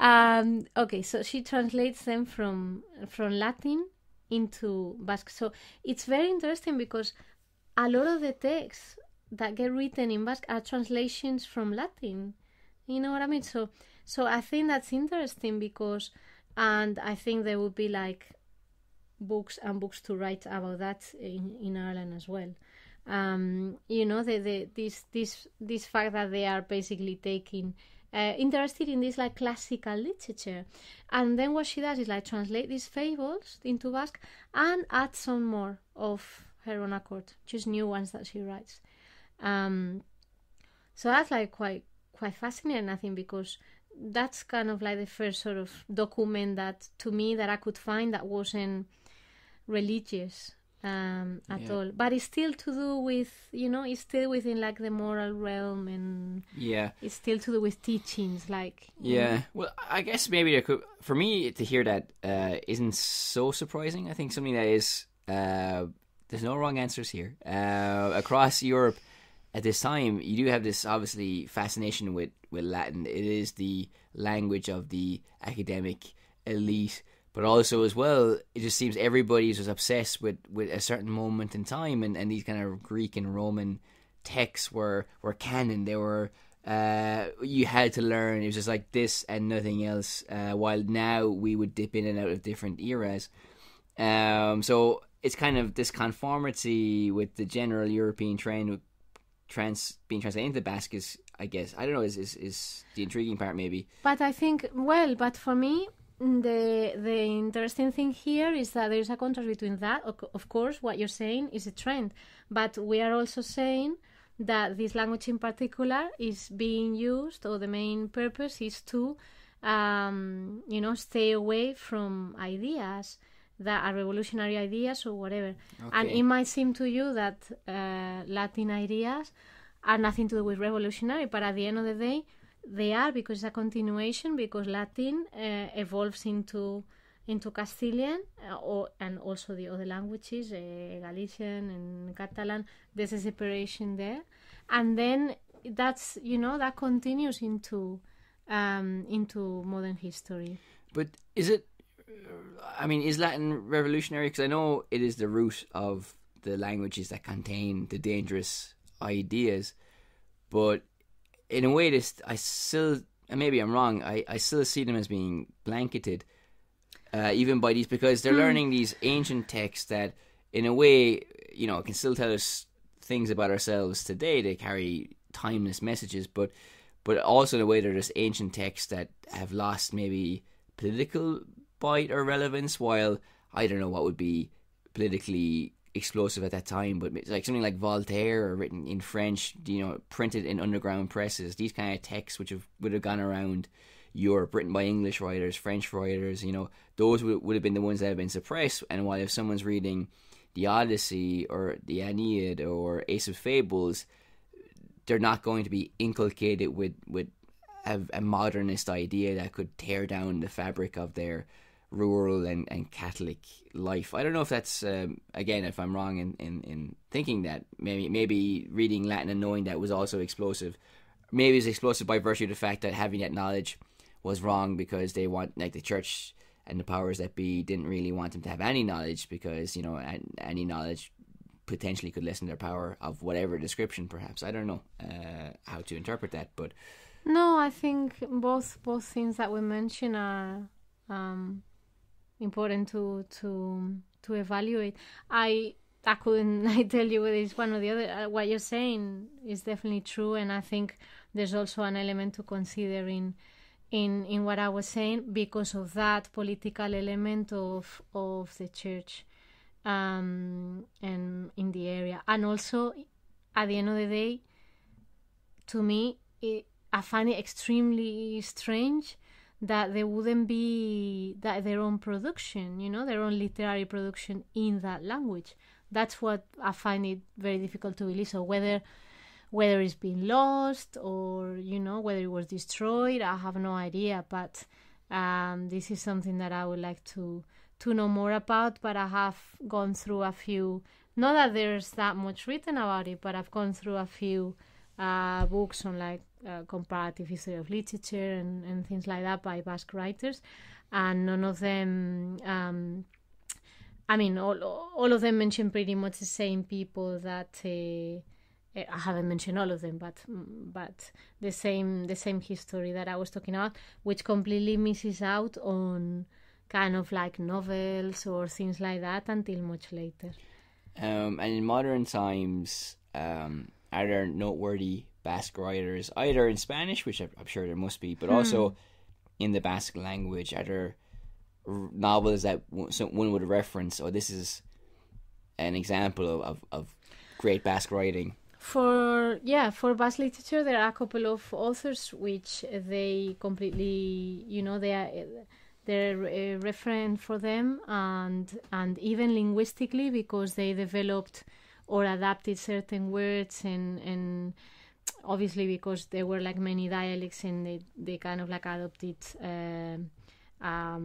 [SPEAKER 2] Okay, so she translates them from Latin into Basque. So it's very interesting because a lot of the texts that get written in Basque are translations from Latin. You know what I mean? So I think that's interesting because, and I think there would be like books and books to write about that in Ireland as well. You know, this fact that they are basically taking interested in this like classical literature, and then what she does is like translate these fables into Basque and add some more of her own accord, just new ones that she writes. So that's like quite fascinating, I think, because that's kind of like the first sort of document that to me that I could find that wasn't religious at all, but it's still to do with, you know, it's still within like the moral realm, and it's still to do with teachings, like
[SPEAKER 1] Well, I guess maybe there could, for me to hear that isn't so surprising. I think something that is there's no wrong answers here. Across Europe at this time, you do have this obviously fascination with Latin. It is the language of the academic elite. But also as well, it just seems everybody was obsessed with a certain moment in time, and these kind of Greek and Roman texts were canon. They were you had to learn. It was just like this and nothing else. While now we would dip in and out of different eras. So it's kind of this conformity with the general European trend being translated into Basque is, I guess, I don't know, is the intriguing part maybe.
[SPEAKER 2] But I think, well, but for me, the interesting thing here is that there's a contrast between that. Of course, what you're saying is a trend, but we are also saying that this language in particular is being used, or the main purpose is to, you know, stay away from ideas that are revolutionary ideas or whatever. Okay. And it might seem to you that Latin ideas are nothing to do with revolutionary, but at the end of the day, they are, because it's a continuation, because Latin evolves into Castilian, and also the other languages, Galician and Catalan. There's a separation there, and then that's, you know, that continues into modern history.
[SPEAKER 1] But is it? I mean, is Latin revolutionary? Because I know it is the root of the languages that contain the dangerous ideas, but in a way, I still, and maybe I'm wrong, I still see them as being blanketed, even by these, because they're learning these ancient texts that, in a way, you know, can still tell us things about ourselves today. They carry timeless messages, but also in a way they're just ancient texts that have lost maybe political bite or relevance, while I don't know what would be politically explosive at that time, but like something like Voltaire, or written in French, you know, printed in underground presses, these kind of texts which would have gone around Europe, written by English writers, French writers, you know, those would have been the ones that have been suppressed. And while if someone's reading the Odyssey or the Aeneid or Aesop's Fables, they're not going to be inculcated with a modernist idea that could tear down the fabric of their rural and Catholic life. I don't know if that's again, if I'm wrong in thinking that maybe reading Latin and knowing that was also explosive. Maybe it's explosive by virtue of the fact that having that knowledge was wrong, because they want, like, the church and the powers that be didn't really want them to have any knowledge, because, you know, any knowledge potentially could lessen their power of whatever description, perhaps. I don't know how to interpret that, but...
[SPEAKER 2] No, I think both things that we mentioned are important to evaluate. I couldn't I tell you whether it's one or the other. What you're saying is definitely true, and I think there's also an element to consider in what I was saying because of that political element of the church and in the area. And also, at the end of the day, to me, I find it extremely strange that there wouldn't be their own production, their own literary production in that language. That's what I find it very difficult to believe. So whether it's been lost or, whether it was destroyed, I have no idea. But this is something that I would like to know more about. But I have gone through a few, not that there's that much written about it, but I've gone through a few books on like comparative history of literature and things like that by Basque writers. And none of them... all of them mention pretty much the same people that I haven't mentioned all of them, but the same history that I was talking about, which completely misses out on kind of like novels or things like that until much later.
[SPEAKER 1] And in modern times, are there noteworthy Basque writers, either in Spanish, which I'm sure there must be, but also in the Basque language? Are there novels that one would reference, or this is an example of great Basque writing?
[SPEAKER 2] For Basque literature, there are a couple of authors which they completely, they're referent for them, and even linguistically, because they developed or adapted certain words, and obviously because there were like many dialects, and they kind of like adopted a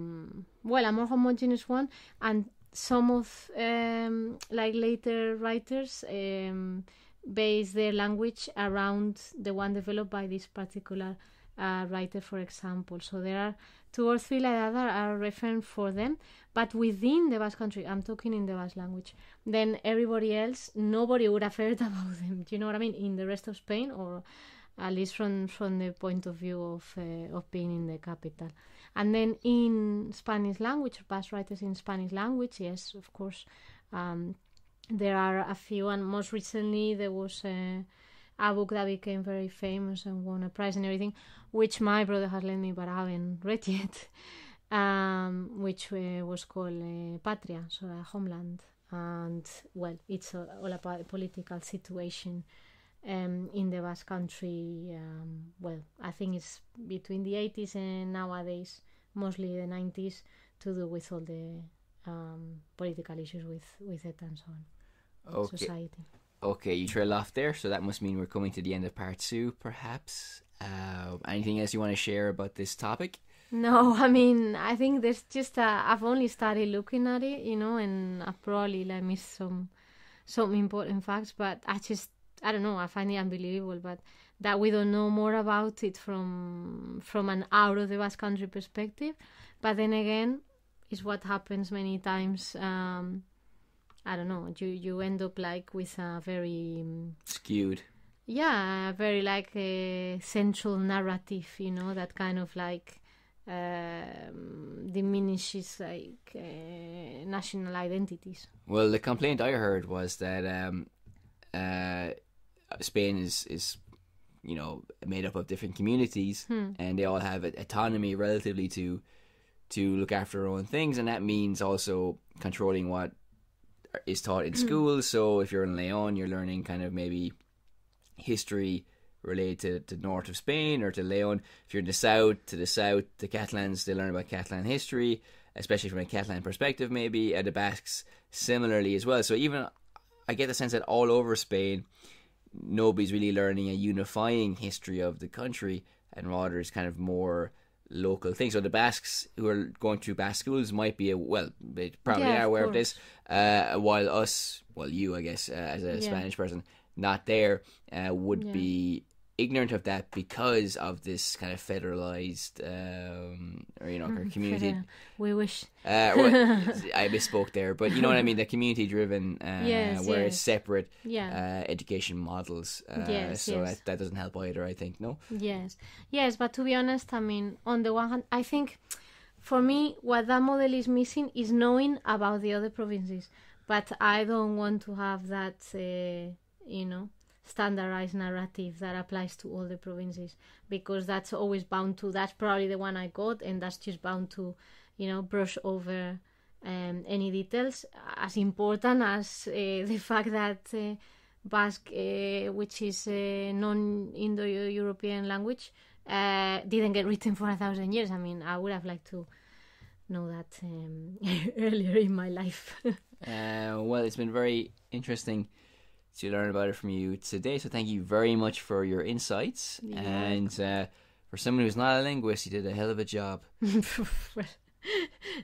[SPEAKER 2] more homogeneous one. And some of like later writers base their language around the one developed by this particular writer, for example. So there are 2 or 3 like that are referent for them, but within the Basque country, I'm talking in the Basque language, then everybody else, nobody would have heard about them. Do you know what I mean? In the rest of Spain, or at least from the point of view of being in the capital. And then in Spanish language, Basque writers in Spanish language, yes, of course, there are a few, and most recently there was a book that became very famous and won a prize and everything, which my brother has lent me, but I haven't read yet, which was called Patria, so Homeland. And, well, it's all about the political situation in the Basque country. I think it's between the 80s and nowadays, mostly the 90s, to do with all the political issues with it and so on. Society.
[SPEAKER 1] Okay, you trail off there, so that must mean we're coming to the end of part 2, perhaps. Anything else you want to share about this topic?
[SPEAKER 2] No, I think there's just I've only started looking at it, and I probably missed some important facts, but I don't know, I find it unbelievable, but that we don't know more about it from an out of the Basque country perspective. But then again, it's what happens many times. I don't know, you end up with a very
[SPEAKER 1] skewed,
[SPEAKER 2] very central narrative, that kind of diminishes national identities.
[SPEAKER 1] Well, the complaint I heard was that Spain is made up of different communities, and they all have autonomy relatively to look after their own things, and that means also controlling what is taught in schools. So if you're in Leon, you're learning kind of maybe history related to the north of Spain, or to Leon. If you're in the south, the Catalans, they learn about Catalan history, especially from a Catalan perspective maybe. The Basques similarly as well. So even I get the sense that all over Spain, nobody's really learning a unifying history of the country, and rather it's kind of more local things. So the Basques who are going through Basque schools might be they probably are aware of this, while you, I guess, as a Spanish person, not there, would be ignorant of that because of this kind of federalized, or community.
[SPEAKER 2] We wish.
[SPEAKER 1] I misspoke there, but you know what I mean. The community-driven, where it's separate education models. That doesn't help either, I think. No.
[SPEAKER 2] Yes. But to be honest, I mean, on the one hand, I think for me, what that model is missing is knowing about the other provinces. But I don't want to have that, standardized narrative that applies to all the provinces, because that's always bound to, that's probably the one I got, and that's just bound to, brush over any details as important as the fact that Basque, which is a non-Indo-European language, didn't get written for 1,000 years. I mean, I would have liked to know that earlier in my life.
[SPEAKER 1] Well, it's been very interesting to learn about it from you today, so thank you very much for your insights. And for someone who's not a linguist, you did a hell of a job.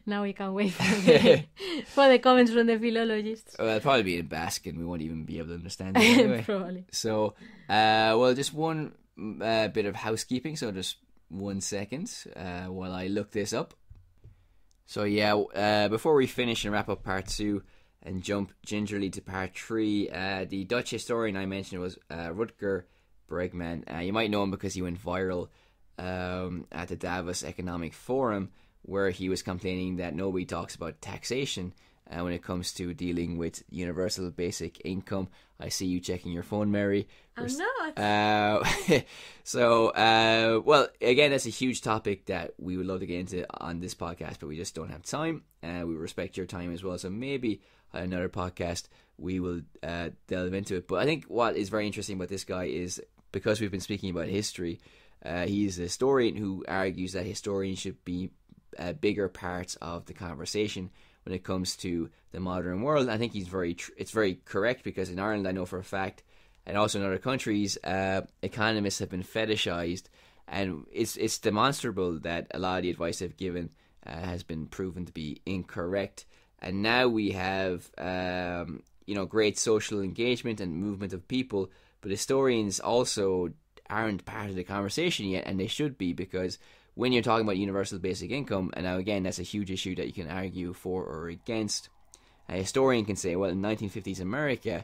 [SPEAKER 2] Now we can wait for the comments from the philologists.
[SPEAKER 1] Well, it'll probably be in Basque and we won't even be able to understand it anyway.
[SPEAKER 2] Probably.
[SPEAKER 1] So, just one bit of housekeeping, so just 1 second while I look this up. So before we finish and wrap up part 2 and jump gingerly to part 3, the Dutch historian I mentioned was Rutger Bregman. You might know him because he went viral at the Davos Economic Forum, where he was complaining that nobody talks about taxation when it comes to dealing with universal basic income. I see you checking your phone, Mary.
[SPEAKER 2] I'm not.
[SPEAKER 1] Again, that's a huge topic that we would love to get into on this podcast, but we just don't have time. We respect your time as well, so maybe on another podcast we will delve into it. But I think what is very interesting about this guy is, because we've been speaking about history, he's a historian who argues that historians should be bigger parts of the conversation when it comes to the modern world. I think he's it's very correct, because in Ireland, I know for a fact, and also in other countries, economists have been fetishized, and it's demonstrable that a lot of the advice they've given has been proven to be incorrect. And now we have great social engagement and movement of people, but historians also aren't part of the conversation yet, and they should be, because when you're talking about universal basic income, and now again, that's a huge issue that you can argue for or against, a historian can say, well, in 1950s America,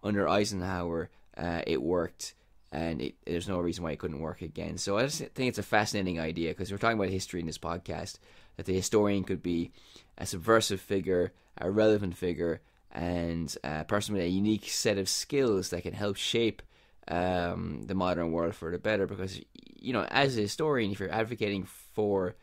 [SPEAKER 1] under Eisenhower, it worked, and there's no reason why it couldn't work again. So I just think it's a fascinating idea, because we're talking about history in this podcast, that the historian could be a subversive figure, a relevant figure, and a person with a unique set of skills that can help shape the modern world for the better. Because, as a historian, if you're advocating for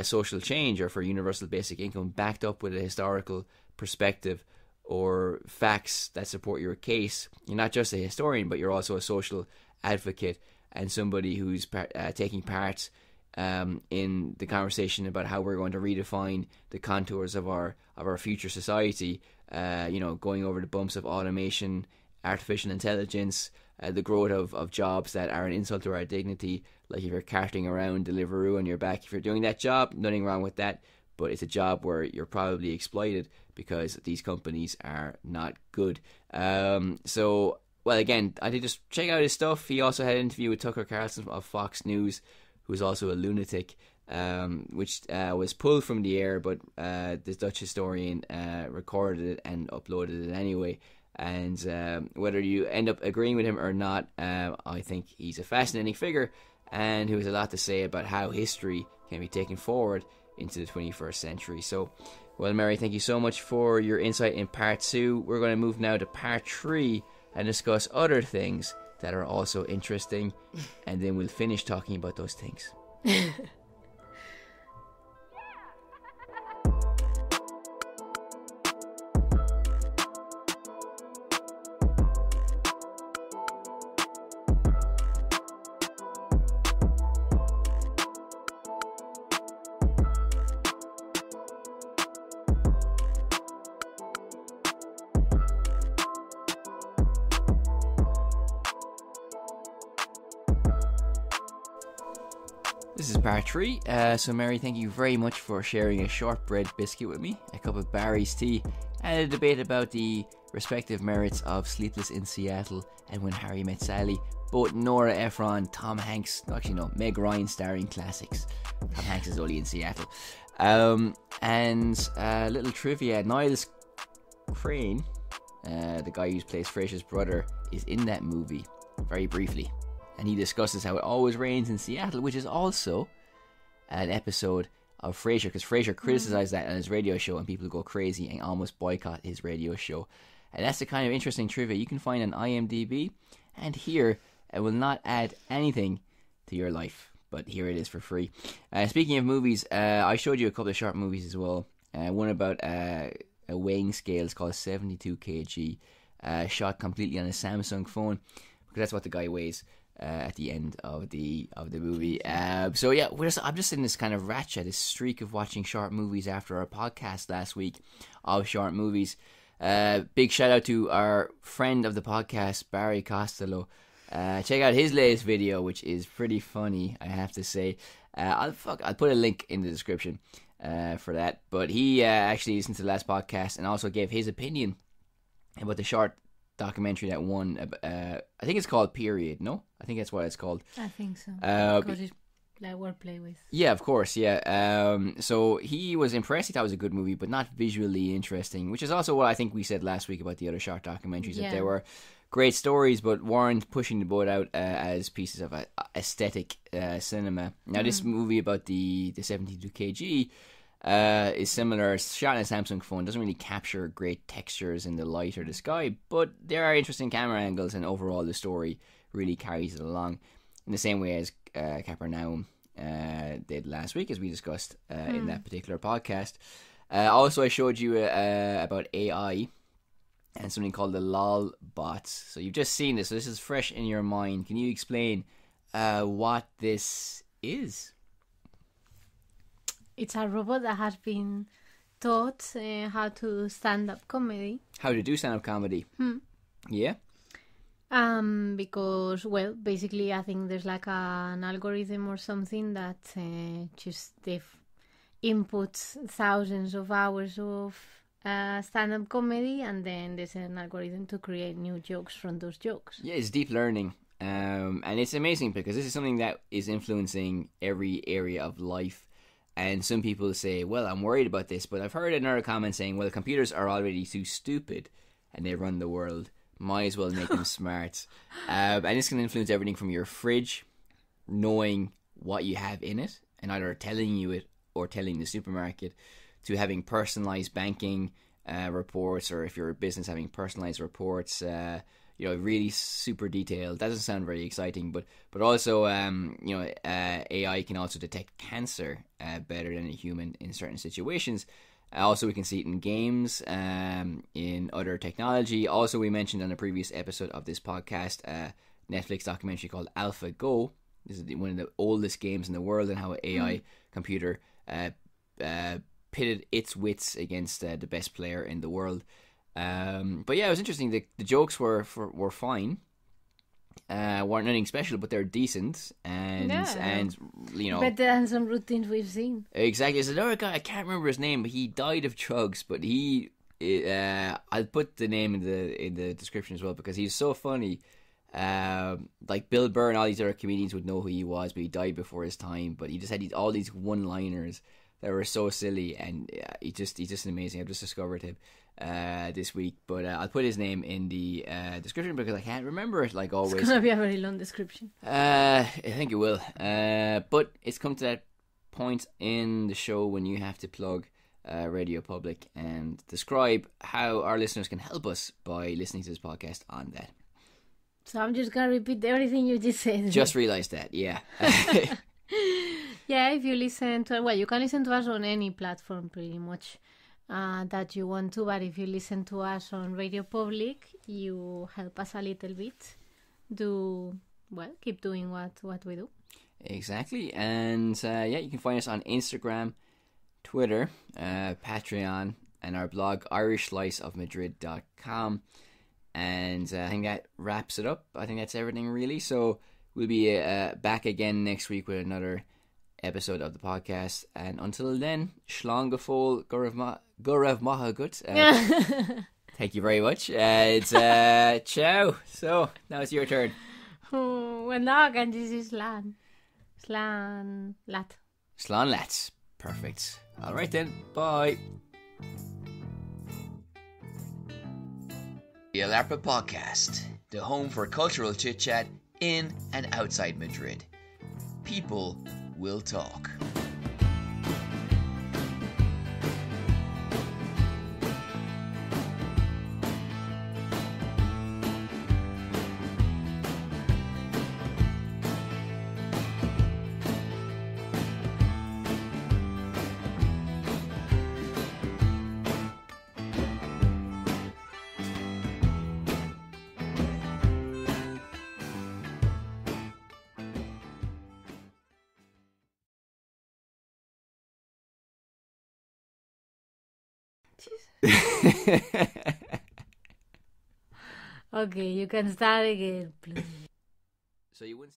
[SPEAKER 1] social change or for universal basic income backed up with a historical perspective or facts that support your case, you're not just a historian, but you're also a social advocate and somebody who's taking part in the conversation about how we're going to redefine the contours of our future society. Going over the bumps of automation, artificial intelligence, the growth of jobs that are an insult to our dignity, like if you're carting around Deliveroo on your back. If you're doing that job, nothing wrong with that, but it's a job where you're probably exploited because these companies are not good. Again, I did just check out his stuff. He also had an interview with Tucker Carlson of Fox News, who's also a lunatic, which was pulled from the air, but this Dutch historian recorded it and uploaded it anyway. And whether you end up agreeing with him or not, I think he's a fascinating figure and who has a lot to say about how history can be taken forward into the 21st century. So, well, Mary, thank you so much for your insight in part 2. We're going to move now to part 3 and discuss other things that are also interesting, and then we'll finish talking about those things. This is part 3. So Mary, thank you very much for sharing a shortbread biscuit with me, a cup of Barry's tea, and a debate about the respective merits of Sleepless in Seattle and When Harry Met Sally, both Nora Ephron, Tom Hanks, actually no, Meg Ryan starring classics. Tom Hanks is only in Seattle. And little trivia, Niles Crane, the guy who plays Frasier's brother, is in that movie, very briefly. And he discusses how it always rains in Seattle, which is also an episode of Frasier, because Frasier criticized that on his radio show and people go crazy and almost boycott his radio show. And that's the kind of interesting trivia you can find on IMDb. And here, it will not add anything to your life, but here it is for free. Speaking of movies, I showed you a couple of short movies as well. One about a weighing scale. It's called 72 kg, shot completely on a Samsung phone, because that's what the guy weighs at the end of the movie. So yeah, I'm just in this kind of ratchet, this streak of watching short movies after our podcast last week of short movies. Big shout out to our friend of the podcast, Barry Costello. Check out his latest video, which is pretty funny, I have to say. I'll put a link in the description for that. But he actually listened to the last podcast and also gave his opinion about the short documentary that won. I think it's called Period. No, I think that's what it's called.
[SPEAKER 2] I think so. Because it's like wordplay with.
[SPEAKER 1] Yeah, of course. Yeah. So he was impressed. He thought it was a good movie, but not visually interesting. Which is also what I think we said last week about the other short documentaries.
[SPEAKER 2] Yeah.
[SPEAKER 1] That they were great stories, but weren't pushing the boat out as pieces of aesthetic cinema. Now, this movie about the 72 kg. Is similar. It's shot on a Samsung phone. Doesn't really capture great textures in the light or the sky, but there are interesting camera angles, and overall the story really carries it along in the same way as Capernaum did last week, as we discussed in that particular podcast. Also, I showed you about AI and something called the LOL bots. So you've just seen this, so this is fresh in your mind. Can you explain what this is?
[SPEAKER 2] It's a robot that has been taught how to stand-up comedy.
[SPEAKER 1] How to do stand-up comedy. Yeah?
[SPEAKER 2] Because, well, basically I think there's like an algorithm or something that just they've inputs thousands of hours of stand-up comedy, and then there's an algorithm to create new jokes from those jokes.
[SPEAKER 1] Yeah, it's deep learning. And it's amazing because this is something that is influencing every area of life. And some people say, well, I'm worried about this, but I've heard another comment saying, well, computers are already too stupid and they run the world. Might as well make them smart. And it's going to influence everything from your fridge, knowing what you have in it, and either telling you it or telling the supermarket, to having personalized banking reports, or if you're a business, having personalized reports, really super detailed. That doesn't sound very exciting, but also, AI can also detect cancer better than a human in certain situations. Also, we can see it in games, in other technology. Also, we mentioned on a previous episode of this podcast, Netflix documentary called AlphaGo. This is one of the oldest games in the world, and how an AI computer pitted its wits against the best player in the world. But yeah, it was interesting. The jokes were fine. Weren't anything special, but they're decent, and
[SPEAKER 2] better than some routines we've seen.
[SPEAKER 1] Exactly. There's another guy, I can't remember his name, but he died of drugs. But I'll put the name in the description as well, because he's so funny. Like Bill Burr and all these other comedians would know who he was, but he died before his time. But he just had all these one-liners that were so silly, and he's just amazing. I've just discovered him this week, but I'll put his name in the description because I can't remember it, like always.
[SPEAKER 2] It's gonna be a very long description.
[SPEAKER 1] I think it will. But it's come to that point in the show when you have to plug Radio Public and describe how our listeners can help us by listening to this podcast on that.
[SPEAKER 2] So I'm just gonna repeat everything you just said.
[SPEAKER 1] Just realised that, yeah.
[SPEAKER 2] Yeah, if you listen to, well, you can listen to us on any platform pretty much that you want to, but if you listen to us on Radio Public, you help us a little bit keep doing what we do. Exactly.
[SPEAKER 1] And you can find us on Instagram, Twitter, Patreon, and our blog irishlifeofmadrid.com. And I think that wraps it up. I think that's everything really. So we'll be back again next week with another episode of the podcast, and until then, Shlán go fóill go raibh maith agat. Thank you very much. It's ciao. So now it's your turn.
[SPEAKER 2] Well, now I can just use slan. Slan lat.
[SPEAKER 1] Slán lats. Perfect. All right then. Bye. The Alarpa Podcast, the home for cultural chit-chat in and outside Madrid. People will talk.
[SPEAKER 2] Okay, you can start again, please.
[SPEAKER 1] So you wouldn't